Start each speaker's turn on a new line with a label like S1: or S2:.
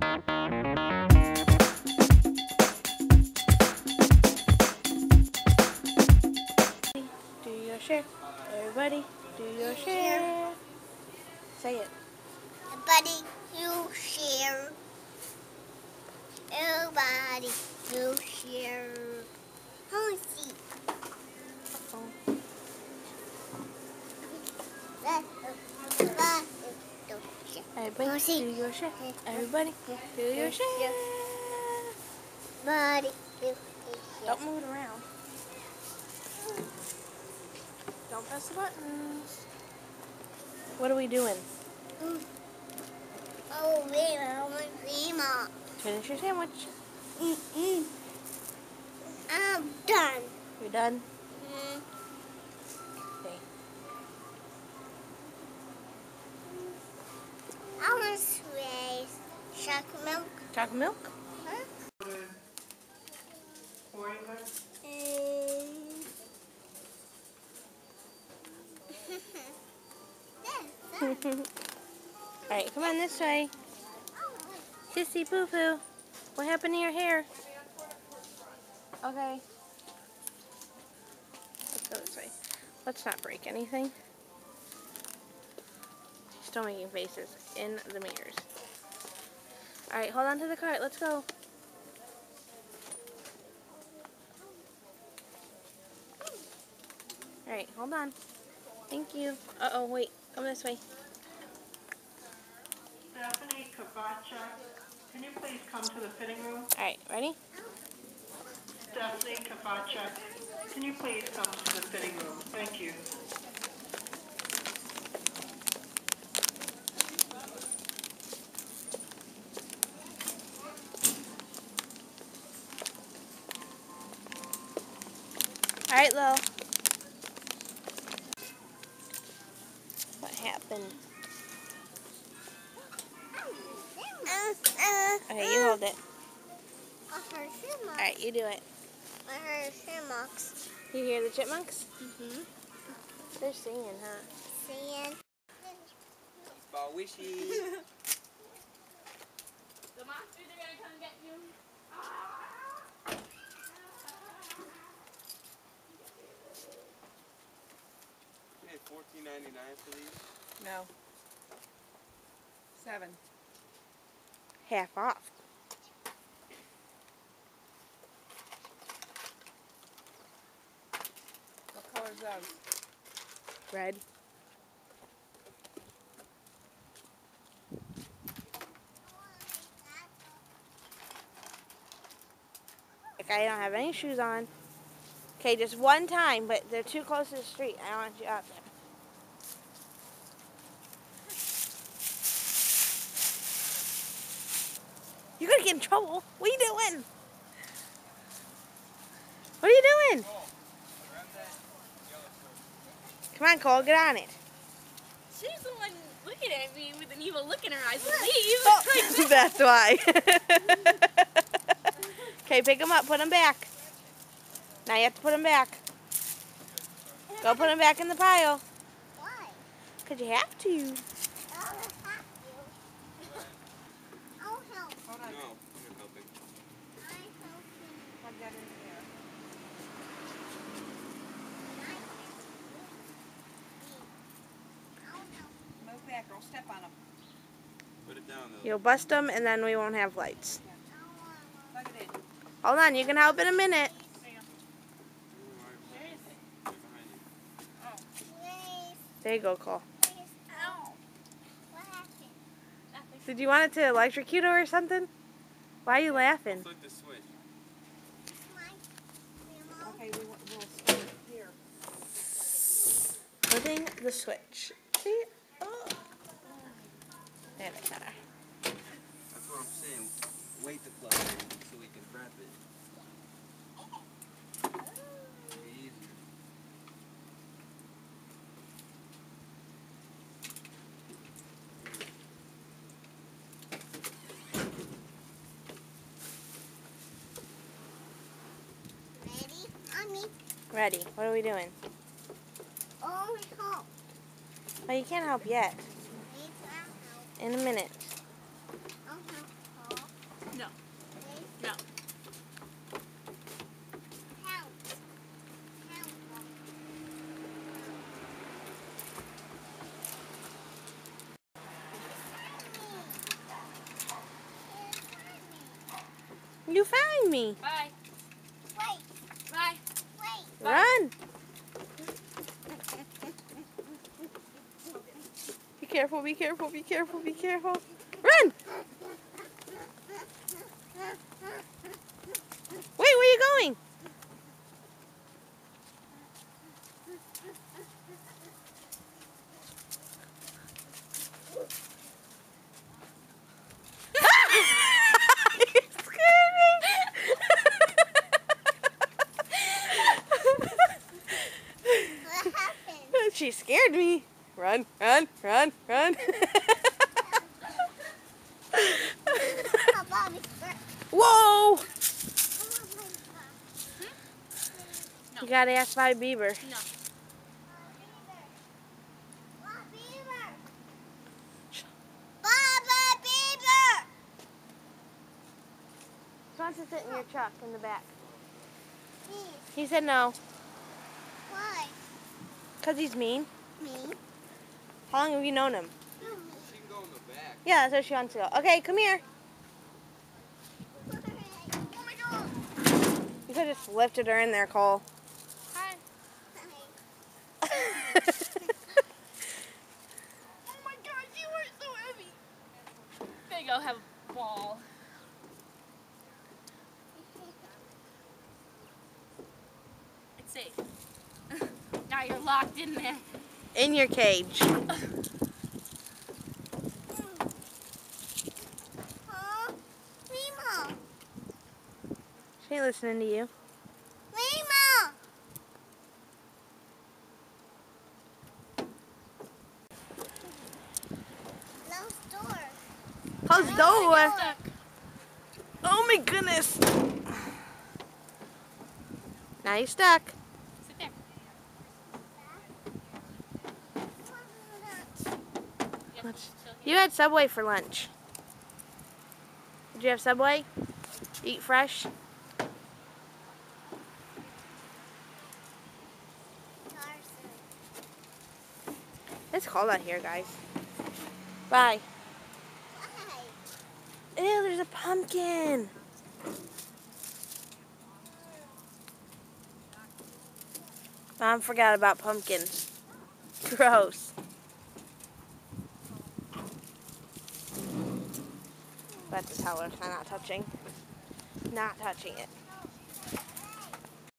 S1: Do your share. Everybody, do your share. Say it.
S2: Everybody, you share. Everybody, you share. Oh, see.
S1: Everybody, do your share. Everybody, do your share.
S2: Everybody, do
S1: Don't move it around. Don't press the buttons. What are we doing?
S2: Oh, wait, I want Rima.
S1: Finish your sandwich.
S2: I'm done.
S1: You're done? Okay.
S2: I want to chocolate milk.
S1: Chocolate milk?
S2: Huh?
S1: Alright, come on this way. Sissy Poo Poo. What happened to your hair? Okay. Let's go this way. Let's not break anything. Still making faces in the mirrors. Alright, hold on to the cart. Let's go. Alright, hold on. Thank you. Uh-oh, wait. Come this way.
S3: Stephanie Kavachak, can you please come to the fitting room?
S1: Alright, ready?
S3: Stephanie Kavachak, can you please come to the fitting room? Thank you.
S1: Alright, Lil. What happened? Okay, you hold it.
S2: I heard chipmunks.
S1: Alright, you do it.
S2: I heard chipmunks.
S1: You hear the chipmunks?
S2: Mm-hmm.
S1: They're singing, huh?
S2: Seeing.
S4: About wishy.
S5: The monsters are gonna come get you.
S4: You paid $14.99 for these?
S6: No. 7.
S1: Half off.
S6: What color's those?
S1: Red. Like, I don't have any shoes on. Okay, just one time, but they're too close to the street. I don't want you out there. You're gonna get in trouble. What are you doing? What are you doing? Come on, Cole, get on it.
S5: She's the one looking at me with an evil look in her eyes. Leave.
S1: Oh, that's why. Okay, pick them up, put them back. Now you have to put them back. Go put them back in the pile.
S2: Why?
S1: Because you have to.
S2: I don't have to. I'll help.
S6: Hold on.
S4: No, I'm helping.
S2: I help you.
S6: Plug that in there. Move back or I'll step on them.
S4: Put it down though.
S1: You'll bust them and then we won't have lights.
S6: Plug it in.
S1: Hold on, you can help in a minute. There you go, Cole.
S2: Ow. What happened?
S1: Did you want it to electrocute her or something? Why are you laughing?
S4: Flip the switch.
S6: Okay, we'll start here.
S1: Flipping the switch. See? Oh. There they are.
S4: That's what I'm saying. Wait to plug it in so we can prep it. Be easier.
S2: Ready? Mommy.
S1: Ready. What are we doing?
S2: Oh, help.
S1: Well, you can't help yet.
S2: Please help.
S1: In a minute.
S2: I'll help.
S1: You found me.
S5: Bye.
S2: Wait,
S5: Bye.
S2: wait.
S5: Bye.
S1: Run. Be careful, be careful, be careful, be careful. Run! Wait, where are you going? You scared
S2: What happened?
S1: me. She scared me. Run, run, run, run.
S2: How about me first?
S1: Whoa!
S2: Come on, my God.
S5: No.
S1: You gotta ask Bobby Bieber.
S5: No.
S2: Bob Beaver. Baba Beaver.
S1: He wants to sit in your truck in the back.
S2: Me.
S1: He said no,
S2: Why?
S1: because he's mean.
S2: Me.
S1: How long have you known him?
S2: You, me.
S4: She can go in the back.
S1: Yeah, that's where she wants to go. Okay, come here.
S2: Oh my God.
S1: You could have just lifted her in there, Cole.
S5: Hi.
S2: Hi.
S5: Oh my God, you are so heavy. There you go, have a ball. It's safe. Now you're locked in there.
S1: In your cage.
S2: Huh? Mima.
S1: She ain't listening to you.
S2: Mima. Close door.
S1: Close the door.
S5: Stuck.
S1: Oh my goodness. Now you're stuck.
S5: Sit there. You have to chill here.
S1: You had Subway for lunch. Did you have Subway? Eat fresh? It's cold out here, guys. Bye. Ew, there's a pumpkin. Mom forgot about pumpkins. Gross. That's a tell her. I'm not touching. Not touching it.